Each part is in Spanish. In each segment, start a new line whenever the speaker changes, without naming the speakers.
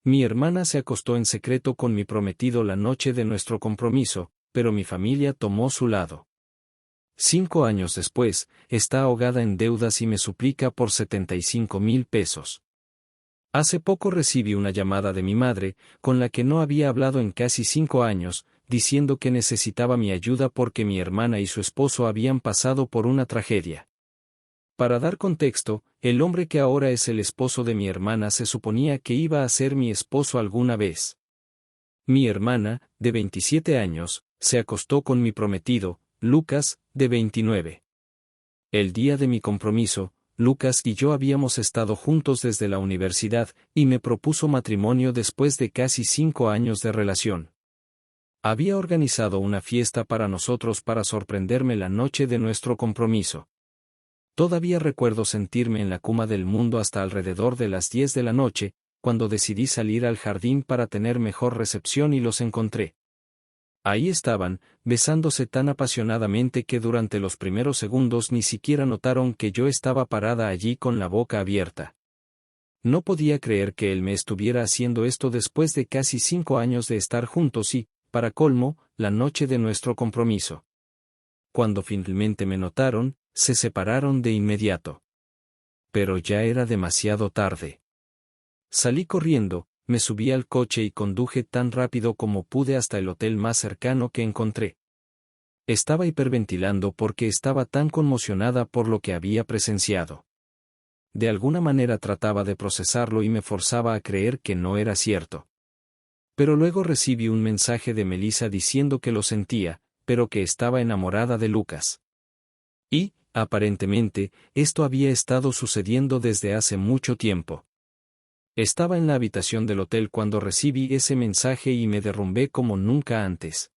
Mi hermana se acostó en secreto con mi prometido la noche de nuestro compromiso, pero mi familia tomó su lado. 5 años después, está ahogada en deudas y me suplica por 75,000 pesos. Hace poco recibí una llamada de mi madre, con la que no había hablado en casi 5 años, diciendo que necesitaba mi ayuda porque mi hermana y su esposo habían pasado por una tragedia. Para dar contexto, el hombre que ahora es el esposo de mi hermana se suponía que iba a ser mi esposo alguna vez. Mi hermana, de 27 años, se acostó con mi prometido, Lucas, de 29. El día de mi compromiso, Lucas y yo habíamos estado juntos desde la universidad, y me propuso matrimonio después de casi 5 años de relación. Había organizado una fiesta para nosotros para sorprenderme la noche de nuestro compromiso. Todavía recuerdo sentirme en la cuma del mundo hasta alrededor de las 10 de la noche, cuando decidí salir al jardín para tener mejor recepción y los encontré. Ahí estaban, besándose tan apasionadamente que durante los primeros segundos ni siquiera notaron que yo estaba parada allí con la boca abierta. No podía creer que él me estuviera haciendo esto después de casi 5 años de estar juntos y, para colmo, la noche de nuestro compromiso. Cuando finalmente me notaron, se separaron de inmediato. Pero ya era demasiado tarde. Salí corriendo, me subí al coche y conduje tan rápido como pude hasta el hotel más cercano que encontré. Estaba hiperventilando porque estaba tan conmocionada por lo que había presenciado. De alguna manera trataba de procesarlo y me forzaba a creer que no era cierto. Pero luego recibí un mensaje de Melissa diciendo que lo sentía, pero que estaba enamorada de Lucas. Y, aparentemente, esto había estado sucediendo desde hace mucho tiempo. Estaba en la habitación del hotel cuando recibí ese mensaje y me derrumbé como nunca antes.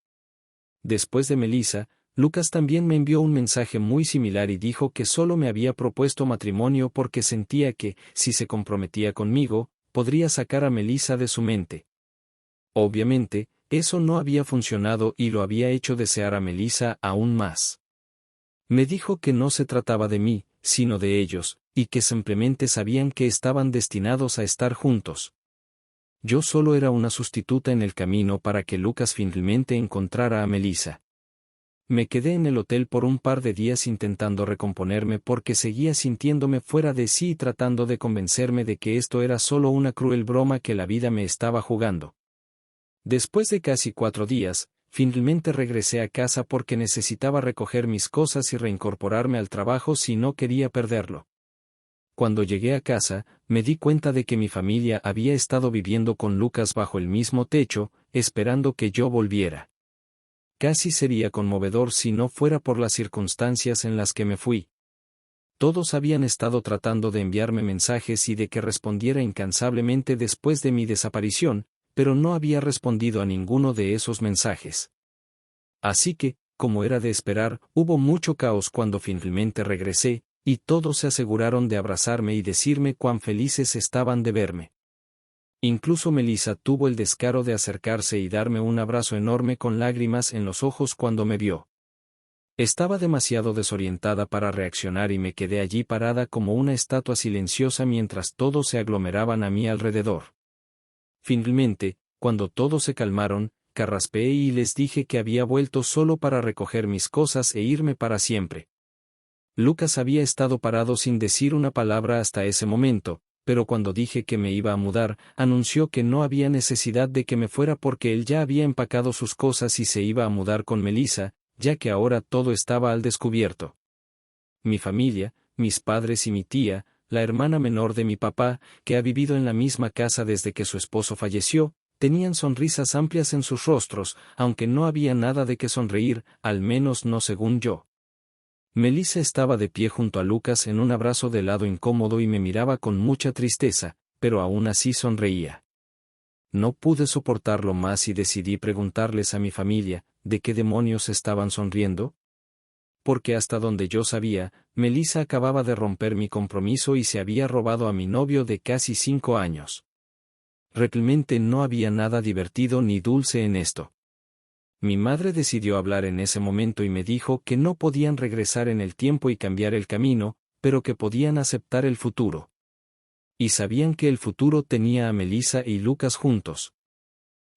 Después de Melissa, Lucas también me envió un mensaje muy similar y dijo que solo me había propuesto matrimonio porque sentía que, si se comprometía conmigo, podría sacar a Melissa de su mente. Obviamente, eso no había funcionado y lo había hecho desear a Melissa aún más. Me dijo que no se trataba de mí, sino de ellos, y que simplemente sabían que estaban destinados a estar juntos. Yo solo era una sustituta en el camino para que Lucas finalmente encontrara a Melissa. Me quedé en el hotel por un par de días intentando recomponerme porque seguía sintiéndome fuera de sí y tratando de convencerme de que esto era solo una cruel broma que la vida me estaba jugando. Después de casi 4 días, finalmente regresé a casa porque necesitaba recoger mis cosas y reincorporarme al trabajo si no quería perderlo. Cuando llegué a casa, me di cuenta de que mi familia había estado viviendo con Lucas bajo el mismo techo, esperando que yo volviera. Casi sería conmovedor si no fuera por las circunstancias en las que me fui. Todos habían estado tratando de enviarme mensajes y de que respondiera incansablemente después de mi desaparición, pero no había respondido a ninguno de esos mensajes. Así que, como era de esperar, hubo mucho caos cuando finalmente regresé, y todos se aseguraron de abrazarme y decirme cuán felices estaban de verme. Incluso Melissa tuvo el descaro de acercarse y darme un abrazo enorme con lágrimas en los ojos cuando me vio. Estaba demasiado desorientada para reaccionar y me quedé allí parada como una estatua silenciosa mientras todos se aglomeraban a mi alrededor. Finalmente, cuando todos se calmaron, carraspeé y les dije que había vuelto solo para recoger mis cosas e irme para siempre. Lucas había estado parado sin decir una palabra hasta ese momento, pero cuando dije que me iba a mudar, anunció que no había necesidad de que me fuera porque él ya había empacado sus cosas y se iba a mudar con Melissa, ya que ahora todo estaba al descubierto. Mi familia, mis padres y mi tía, la hermana menor de mi papá, que ha vivido en la misma casa desde que su esposo falleció, tenían sonrisas amplias en sus rostros, aunque no había nada de qué sonreír, al menos no según yo. Melissa estaba de pie junto a Lucas en un abrazo de lado incómodo y me miraba con mucha tristeza, pero aún así sonreía. No pude soportarlo más y decidí preguntarles a mi familia, ¿de qué demonios estaban sonriendo? Porque hasta donde yo sabía, Melissa acababa de romper mi compromiso y se había robado a mi novio de casi 5 años. Realmente no había nada divertido ni dulce en esto. Mi madre decidió hablar en ese momento y me dijo que no podían regresar en el tiempo y cambiar el camino, pero que podían aceptar el futuro. Y sabían que el futuro tenía a Melissa y Lucas juntos.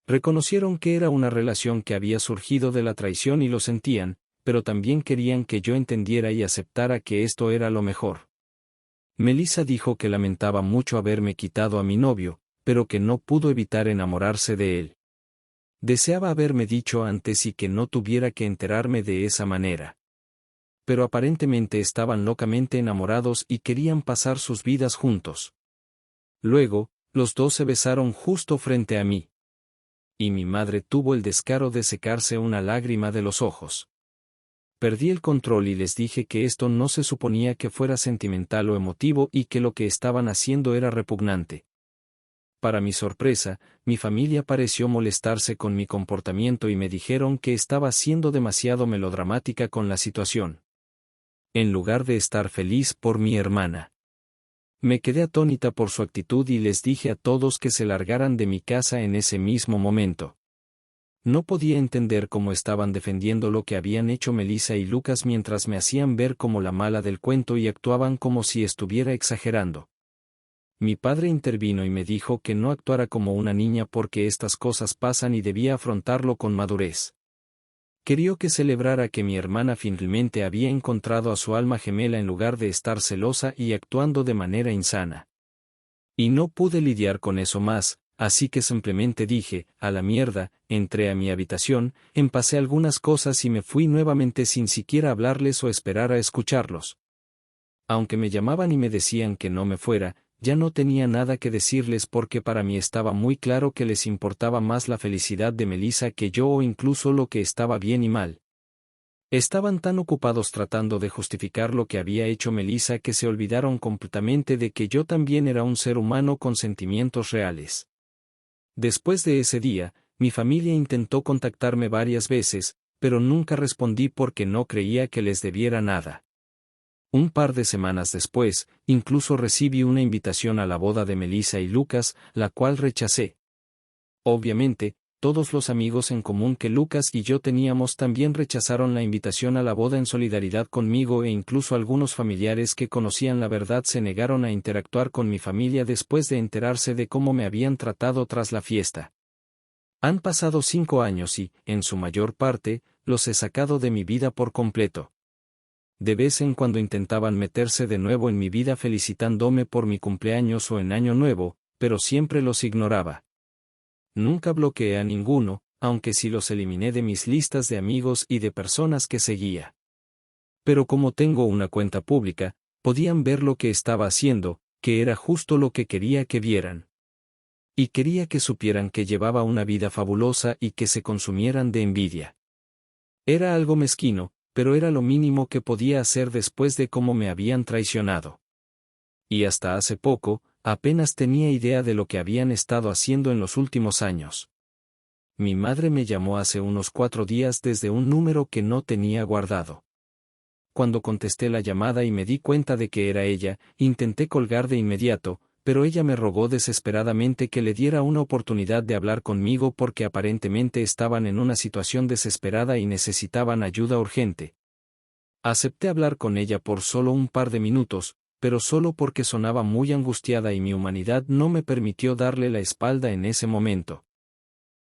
Reconocieron que era una relación que había surgido de la traición y lo sentían, pero también querían que yo entendiera y aceptara que esto era lo mejor. Melissa dijo que lamentaba mucho haberme quitado a mi novio, pero que no pudo evitar enamorarse de él. Deseaba haberme dicho antes y que no tuviera que enterarme de esa manera. Pero aparentemente estaban locamente enamorados y querían pasar sus vidas juntos. Luego, los dos se besaron justo frente a mí. Y mi madre tuvo el descaro de secarse una lágrima de los ojos. Perdí el control y les dije que esto no se suponía que fuera sentimental o emotivo y que lo que estaban haciendo era repugnante. Para mi sorpresa, mi familia pareció molestarse con mi comportamiento y me dijeron que estaba siendo demasiado melodramática con la situación. En lugar de estar feliz por mi hermana. Me quedé atónita por su actitud y les dije a todos que se largaran de mi casa en ese mismo momento. No podía entender cómo estaban defendiendo lo que habían hecho Melissa y Lucas mientras me hacían ver como la mala del cuento y actuaban como si estuviera exagerando. Mi padre intervino y me dijo que no actuara como una niña porque estas cosas pasan y debía afrontarlo con madurez. Quería que celebrara que mi hermana finalmente había encontrado a su alma gemela en lugar de estar celosa y actuando de manera insana. Y no pude lidiar con eso más, así que simplemente dije, a la mierda, entré a mi habitación, empacé algunas cosas y me fui nuevamente sin siquiera hablarles o esperar a escucharlos. Aunque me llamaban y me decían que no me fuera, ya no tenía nada que decirles porque para mí estaba muy claro que les importaba más la felicidad de Melissa que yo o incluso lo que estaba bien y mal. Estaban tan ocupados tratando de justificar lo que había hecho Melissa que se olvidaron completamente de que yo también era un ser humano con sentimientos reales. Después de ese día, mi familia intentó contactarme varias veces, pero nunca respondí porque no creía que les debiera nada. Un par de semanas después, incluso recibí una invitación a la boda de Melissa y Lucas, la cual rechacé. Obviamente, todos los amigos en común que Lucas y yo teníamos también rechazaron la invitación a la boda en solidaridad conmigo e incluso algunos familiares que conocían la verdad se negaron a interactuar con mi familia después de enterarse de cómo me habían tratado tras la fiesta. Han pasado 5 años y, en su mayor parte, los he sacado de mi vida por completo. De vez en cuando intentaban meterse de nuevo en mi vida felicitándome por mi cumpleaños o en Año Nuevo, pero siempre los ignoraba. Nunca bloqueé a ninguno, aunque sí los eliminé de mis listas de amigos y de personas que seguía. Pero como tengo una cuenta pública, podían ver lo que estaba haciendo, que era justo lo que quería que vieran. Y quería que supieran que llevaba una vida fabulosa y que se consumieran de envidia. Era algo mezquino, pero era lo mínimo que podía hacer después de cómo me habían traicionado. Y hasta hace poco, apenas tenía idea de lo que habían estado haciendo en los últimos años. Mi madre me llamó hace unos 4 días desde un número que no tenía guardado. Cuando contesté la llamada y me di cuenta de que era ella, intenté colgar de inmediato, pero ella me rogó desesperadamente que le diera una oportunidad de hablar conmigo porque aparentemente estaban en una situación desesperada y necesitaban ayuda urgente. Acepté hablar con ella por solo un par de minutos, pero solo porque sonaba muy angustiada y mi humanidad no me permitió darle la espalda en ese momento.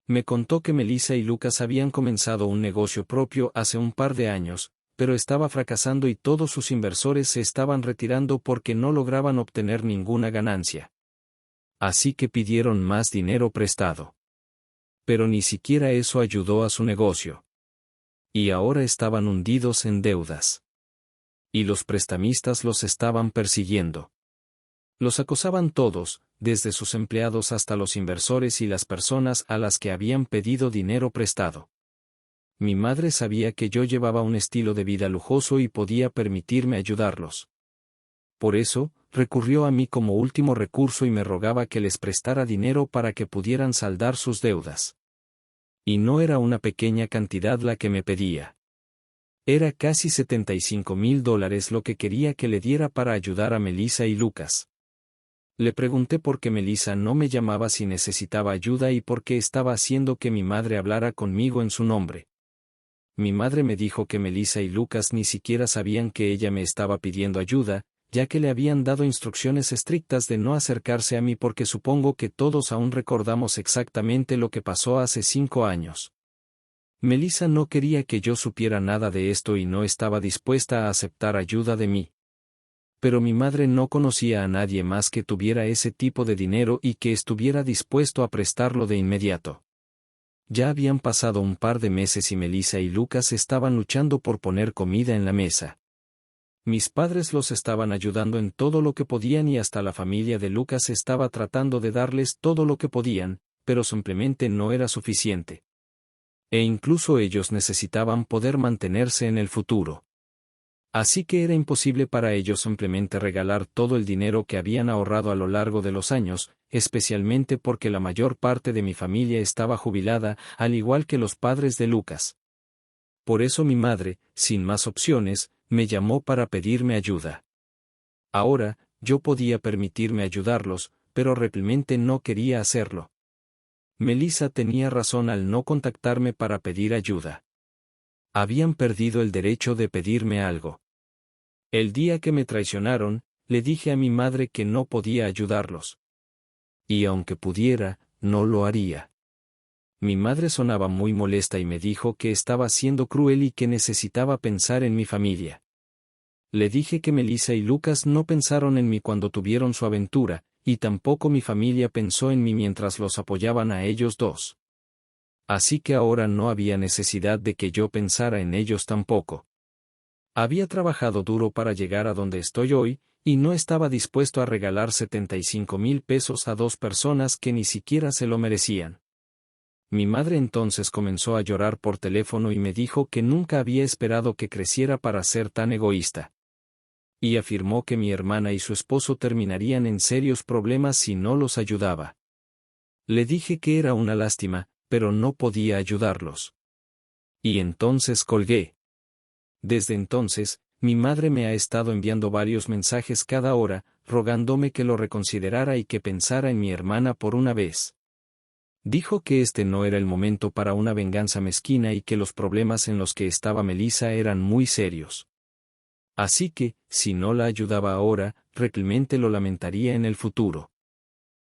Me contó que Melissa y Lucas habían comenzado un negocio propio hace un par de años, pero estaba fracasando y todos sus inversores se estaban retirando porque no lograban obtener ninguna ganancia. Así que pidieron más dinero prestado. Pero ni siquiera eso ayudó a su negocio. Y ahora estaban hundidos en deudas. Y los prestamistas los estaban persiguiendo. Los acosaban todos, desde sus empleados hasta los inversores y las personas a las que habían pedido dinero prestado. Mi madre sabía que yo llevaba un estilo de vida lujoso y podía permitirme ayudarlos. Por eso, recurrió a mí como último recurso y me rogaba que les prestara dinero para que pudieran saldar sus deudas. Y no era una pequeña cantidad la que me pedía. Era casi $75,000 lo que quería que le diera para ayudar a Melissa y Lucas. Le pregunté por qué Melissa no me llamaba si necesitaba ayuda y por qué estaba haciendo que mi madre hablara conmigo en su nombre. Mi madre me dijo que Melissa y Lucas ni siquiera sabían que ella me estaba pidiendo ayuda, ya que le habían dado instrucciones estrictas de no acercarse a mí porque supongo que todos aún recordamos exactamente lo que pasó hace 5 años. Melissa no quería que yo supiera nada de esto y no estaba dispuesta a aceptar ayuda de mí. Pero mi madre no conocía a nadie más que tuviera ese tipo de dinero y que estuviera dispuesto a prestarlo de inmediato. Ya habían pasado un par de meses y Melissa y Lucas estaban luchando por poner comida en la mesa. Mis padres los estaban ayudando en todo lo que podían y hasta la familia de Lucas estaba tratando de darles todo lo que podían, pero simplemente no era suficiente. E incluso ellos necesitaban poder mantenerse en el futuro. Así que era imposible para ellos simplemente regalar todo el dinero que habían ahorrado a lo largo de los años, especialmente porque la mayor parte de mi familia estaba jubilada, al igual que los padres de Lucas. Por eso mi madre, sin más opciones, me llamó para pedirme ayuda. Ahora, yo podía permitirme ayudarlos, pero realmente no quería hacerlo. Melissa tenía razón al no contactarme para pedir ayuda. Habían perdido el derecho de pedirme algo. El día que me traicionaron, le dije a mi madre que no podía ayudarlos. Y aunque pudiera, no lo haría. Mi madre sonaba muy molesta y me dijo que estaba siendo cruel y que necesitaba pensar en mi familia. Le dije que Melissa y Lucas no pensaron en mí cuando tuvieron su aventura, y tampoco mi familia pensó en mí mientras los apoyaban a ellos dos. Así que ahora no había necesidad de que yo pensara en ellos tampoco. Había trabajado duro para llegar a donde estoy hoy, y no estaba dispuesto a regalar 75,000 pesos a 2 personas que ni siquiera se lo merecían. Mi madre entonces comenzó a llorar por teléfono y me dijo que nunca había esperado que creciera para ser tan egoísta. Y afirmó que mi hermana y su esposo terminarían en serios problemas si no los ayudaba. Le dije que era una lástima, pero no podía ayudarlos. Y entonces colgué. Desde entonces, mi madre me ha estado enviando varios mensajes cada hora, rogándome que lo reconsiderara y que pensara en mi hermana por una vez. Dijo que este no era el momento para una venganza mezquina y que los problemas en los que estaba Melissa eran muy serios. Así que, si no la ayudaba ahora, realmente lo lamentaría en el futuro.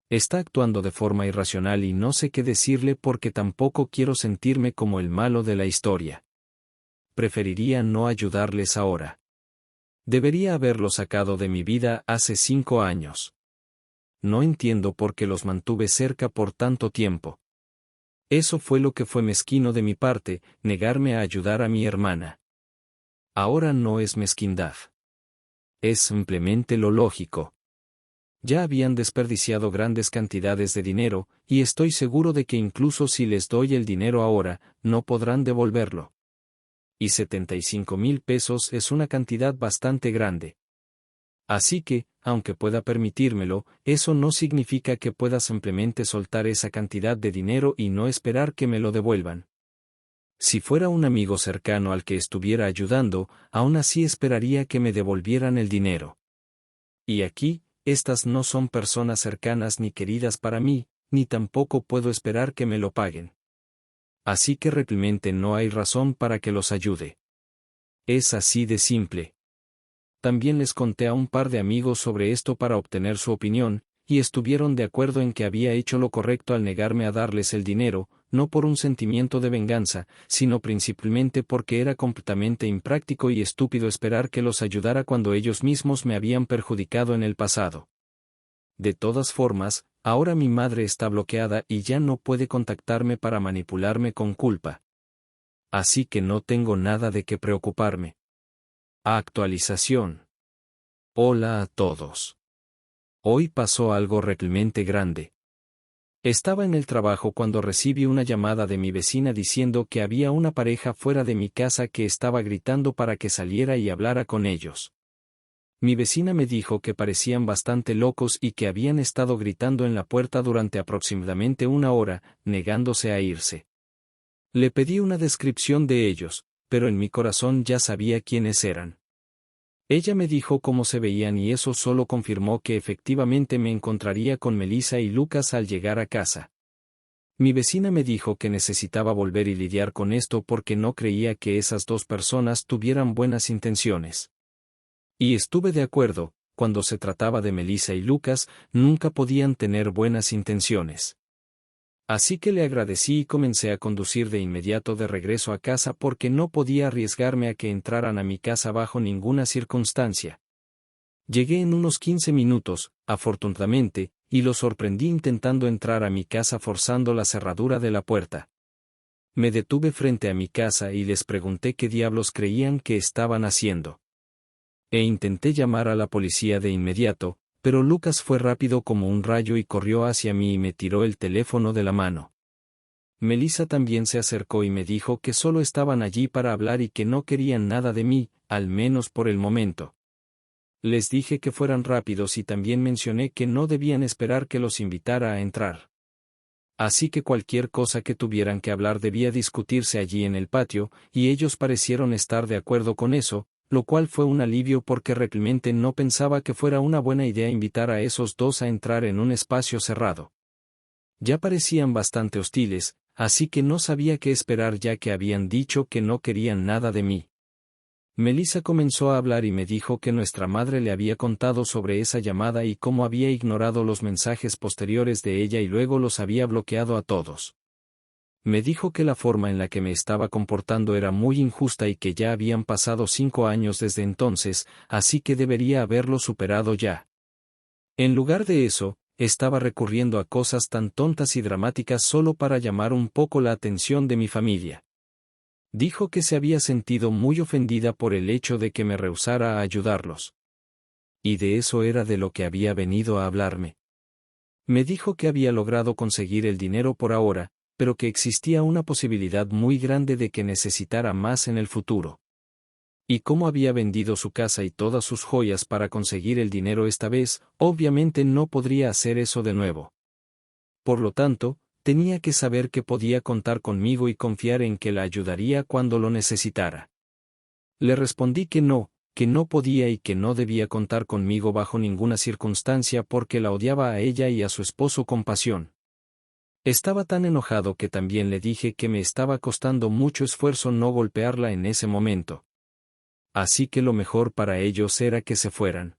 Está actuando de forma irracional y no sé qué decirle porque tampoco quiero sentirme como el malo de la historia. Preferiría no ayudarles ahora. Debería haberlo sacado de mi vida hace 5 años. No entiendo por qué los mantuve cerca por tanto tiempo. Eso fue lo que fue mezquino de mi parte, negarme a ayudar a mi hermana. Ahora no es mezquindad. Es simplemente lo lógico. Ya habían desperdiciado grandes cantidades de dinero, y estoy seguro de que incluso si les doy el dinero ahora, no podrán devolverlo. Y 75,000 pesos es una cantidad bastante grande. Así que, aunque pueda permitírmelo, eso no significa que pueda simplemente soltar esa cantidad de dinero y no esperar que me lo devuelvan. Si fuera un amigo cercano al que estuviera ayudando, aún así esperaría que me devolvieran el dinero. Y aquí, estas no son personas cercanas ni queridas para mí, ni tampoco puedo esperar que me lo paguen. Así que realmente no hay razón para que los ayude. Es así de simple. También les conté a un par de amigos sobre esto para obtener su opinión, y estuvieron de acuerdo en que había hecho lo correcto al negarme a darles el dinero, no por un sentimiento de venganza, sino principalmente porque era completamente impráctico y estúpido esperar que los ayudara cuando ellos mismos me habían perjudicado en el pasado. De todas formas, ahora mi madre está bloqueada y ya no puede contactarme para manipularme con culpa. Así que no tengo nada de qué preocuparme. Actualización. Hola a todos. Hoy pasó algo realmente grande. Estaba en el trabajo cuando recibí una llamada de mi vecina diciendo que había una pareja fuera de mi casa que estaba gritando para que saliera y hablara con ellos. Mi vecina me dijo que parecían bastante locos y que habían estado gritando en la puerta durante aproximadamente 1 hora, negándose a irse. Le pedí una descripción de ellos, pero en mi corazón ya sabía quiénes eran. Ella me dijo cómo se veían y eso solo confirmó que efectivamente me encontraría con Melissa y Lucas al llegar a casa. Mi vecina me dijo que necesitaba volver y lidiar con esto porque no creía que esas 2 personas tuvieran buenas intenciones. Y estuve de acuerdo, cuando se trataba de Melissa y Lucas, nunca podían tener buenas intenciones. Así que le agradecí y comencé a conducir de inmediato de regreso a casa porque no podía arriesgarme a que entraran a mi casa bajo ninguna circunstancia. Llegué en unos 15 minutos, afortunadamente, y los sorprendí intentando entrar a mi casa forzando la cerradura de la puerta. Me detuve frente a mi casa y les pregunté qué diablos creían que estaban haciendo. Intenté llamar a la policía de inmediato, pero Lucas fue rápido como un rayo y corrió hacia mí y me tiró el teléfono de la mano. Melissa también se acercó y me dijo que solo estaban allí para hablar y que no querían nada de mí, al menos por el momento. Les dije que fueran rápidos y también mencioné que no debían esperar que los invitara a entrar. Así que cualquier cosa que tuvieran que hablar debía discutirse allí en el patio, y ellos parecieron estar de acuerdo con eso, lo cual fue un alivio porque realmente no pensaba que fuera una buena idea invitar a esos dos a entrar en un espacio cerrado. Ya parecían bastante hostiles, así que no sabía qué esperar ya que habían dicho que no querían nada de mí. Melissa comenzó a hablar y me dijo que nuestra madre le había contado sobre esa llamada y cómo había ignorado los mensajes posteriores de ella y luego los había bloqueado a todos. Me dijo que la forma en la que me estaba comportando era muy injusta y que ya habían pasado 5 años desde entonces, así que debería haberlo superado ya. En lugar de eso, estaba recurriendo a cosas tan tontas y dramáticas solo para llamar un poco la atención de mi familia. Dijo que se había sentido muy ofendida por el hecho de que me rehusara a ayudarlos. Y de eso era de lo que había venido a hablarme. Me dijo que había logrado conseguir el dinero por ahora, pero que existía una posibilidad muy grande de que necesitara más en el futuro. Y como había vendido su casa y todas sus joyas para conseguir el dinero esta vez, obviamente no podría hacer eso de nuevo. Por lo tanto, tenía que saber que podía contar conmigo y confiar en que la ayudaría cuando lo necesitara. Le respondí que no podía y que no debía contar conmigo bajo ninguna circunstancia porque la odiaba a ella y a su esposo con pasión. Estaba tan enojado que también le dije que me estaba costando mucho esfuerzo no golpearla en ese momento. Así que lo mejor para ellos era que se fueran.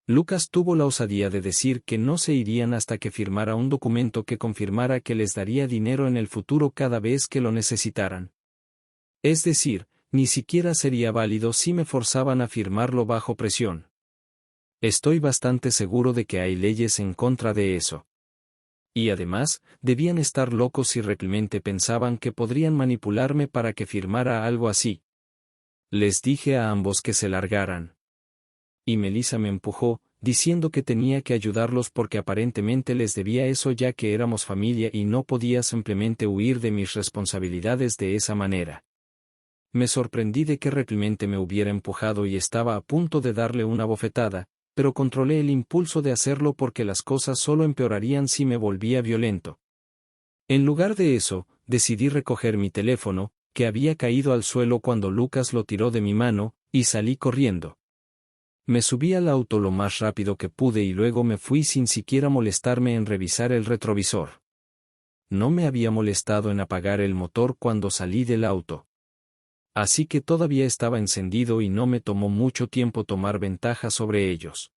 Lucas tuvo la osadía de decir que no se irían hasta que firmara un documento que confirmara que les daría dinero en el futuro cada vez que lo necesitaran. Es decir, ni siquiera sería válido si me forzaban a firmarlo bajo presión. Estoy bastante seguro de que hay leyes en contra de eso. Y además, debían estar locos si realmente pensaban que podrían manipularme para que firmara algo así. Les dije a ambos que se largaran. Y Melissa me empujó, diciendo que tenía que ayudarlos porque aparentemente les debía eso ya que éramos familia y no podía simplemente huir de mis responsabilidades de esa manera. Me sorprendí de que realmente me hubiera empujado y estaba a punto de darle una bofetada, pero controlé el impulso de hacerlo porque las cosas solo empeorarían si me volvía violento. En lugar de eso, decidí recoger mi teléfono, que había caído al suelo cuando Lucas lo tiró de mi mano, y salí corriendo. Me subí al auto lo más rápido que pude y luego me fui sin siquiera molestarme en revisar el retrovisor. No me había molestado en apagar el motor cuando salí del auto. Así que todavía estaba encendido y no me tomó mucho tiempo tomar ventaja sobre ellos.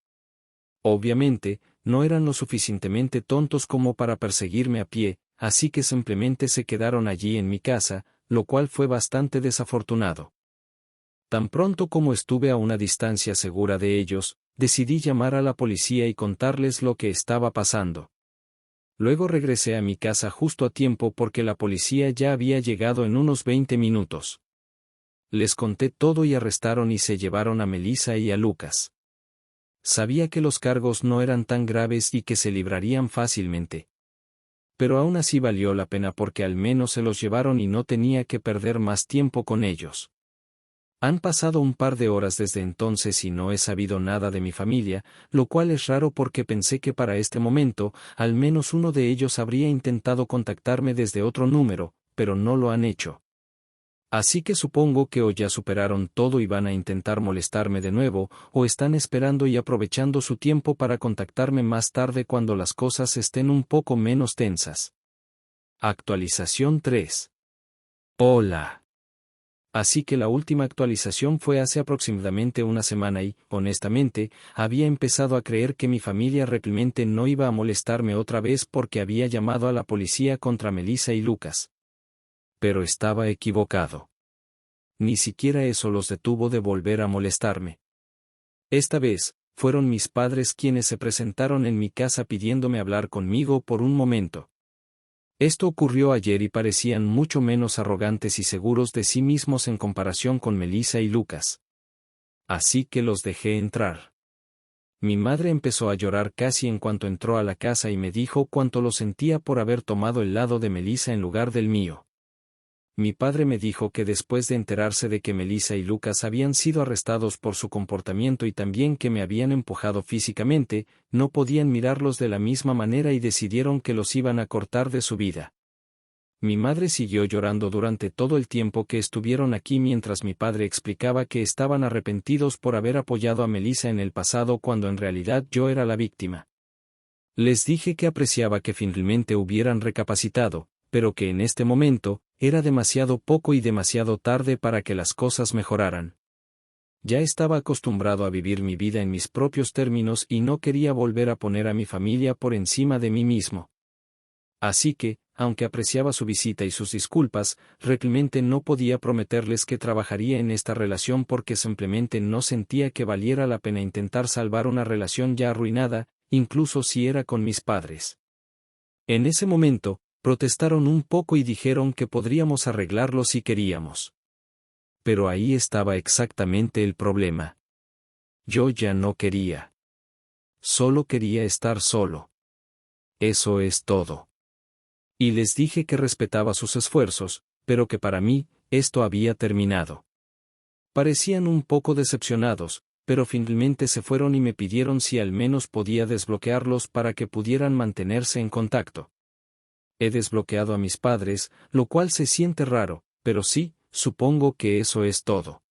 Obviamente, no eran lo suficientemente tontos como para perseguirme a pie, así que simplemente se quedaron allí en mi casa, lo cual fue bastante desafortunado. Tan pronto como estuve a una distancia segura de ellos, decidí llamar a la policía y contarles lo que estaba pasando. Luego regresé a mi casa justo a tiempo porque la policía ya había llegado en unos 20 minutos. Les conté todo y arrestaron y se llevaron a Melissa y a Lucas. Sabía que los cargos no eran tan graves y que se librarían fácilmente. Pero aún así valió la pena porque al menos se los llevaron y no tenía que perder más tiempo con ellos. Han pasado un par de horas desde entonces y no he sabido nada de mi familia, lo cual es raro porque pensé que para este momento, al menos uno de ellos habría intentado contactarme desde otro número, pero no lo han hecho. Así que supongo que o ya superaron todo y van a intentar molestarme de nuevo, o están esperando y aprovechando su tiempo para contactarme más tarde cuando las cosas estén un poco menos tensas. Actualización 3. Hola. Así que la última actualización fue hace aproximadamente una semana y, honestamente, había empezado a creer que mi familia realmente no iba a molestarme otra vez porque había llamado a la policía contra Melissa y Lucas. Pero estaba equivocado. Ni siquiera eso los detuvo de volver a molestarme. Esta vez, fueron mis padres quienes se presentaron en mi casa pidiéndome hablar conmigo por un momento. Esto ocurrió ayer y parecían mucho menos arrogantes y seguros de sí mismos en comparación con Melissa y Lucas. Así que los dejé entrar. Mi madre empezó a llorar casi en cuanto entró a la casa y me dijo cuánto lo sentía por haber tomado el lado de Melissa en lugar del mío. Mi padre me dijo que después de enterarse de que Melissa y Lucas habían sido arrestados por su comportamiento y también que me habían empujado físicamente, no podían mirarlos de la misma manera y decidieron que los iban a cortar de su vida. Mi madre siguió llorando durante todo el tiempo que estuvieron aquí mientras mi padre explicaba que estaban arrepentidos por haber apoyado a Melissa en el pasado cuando en realidad yo era la víctima. Les dije que apreciaba que finalmente hubieran recapacitado, pero que en este momento, era demasiado poco y demasiado tarde para que las cosas mejoraran. Ya estaba acostumbrado a vivir mi vida en mis propios términos y no quería volver a poner a mi familia por encima de mí mismo. Así que, aunque apreciaba su visita y sus disculpas, realmente no podía prometerles que trabajaría en esta relación porque simplemente no sentía que valiera la pena intentar salvar una relación ya arruinada, incluso si era con mis padres. En ese momento, protestaron un poco y dijeron que podríamos arreglarlo si queríamos. Pero ahí estaba exactamente el problema. Yo ya no quería. Solo quería estar solo. Eso es todo. Y les dije que respetaba sus esfuerzos, pero que para mí, esto había terminado. Parecían un poco decepcionados, pero finalmente se fueron y me pidieron si al menos podía desbloquearlos para que pudieran mantenerse en contacto. He desbloqueado a mis padres, lo cual se siente raro, pero sí, supongo que eso es todo.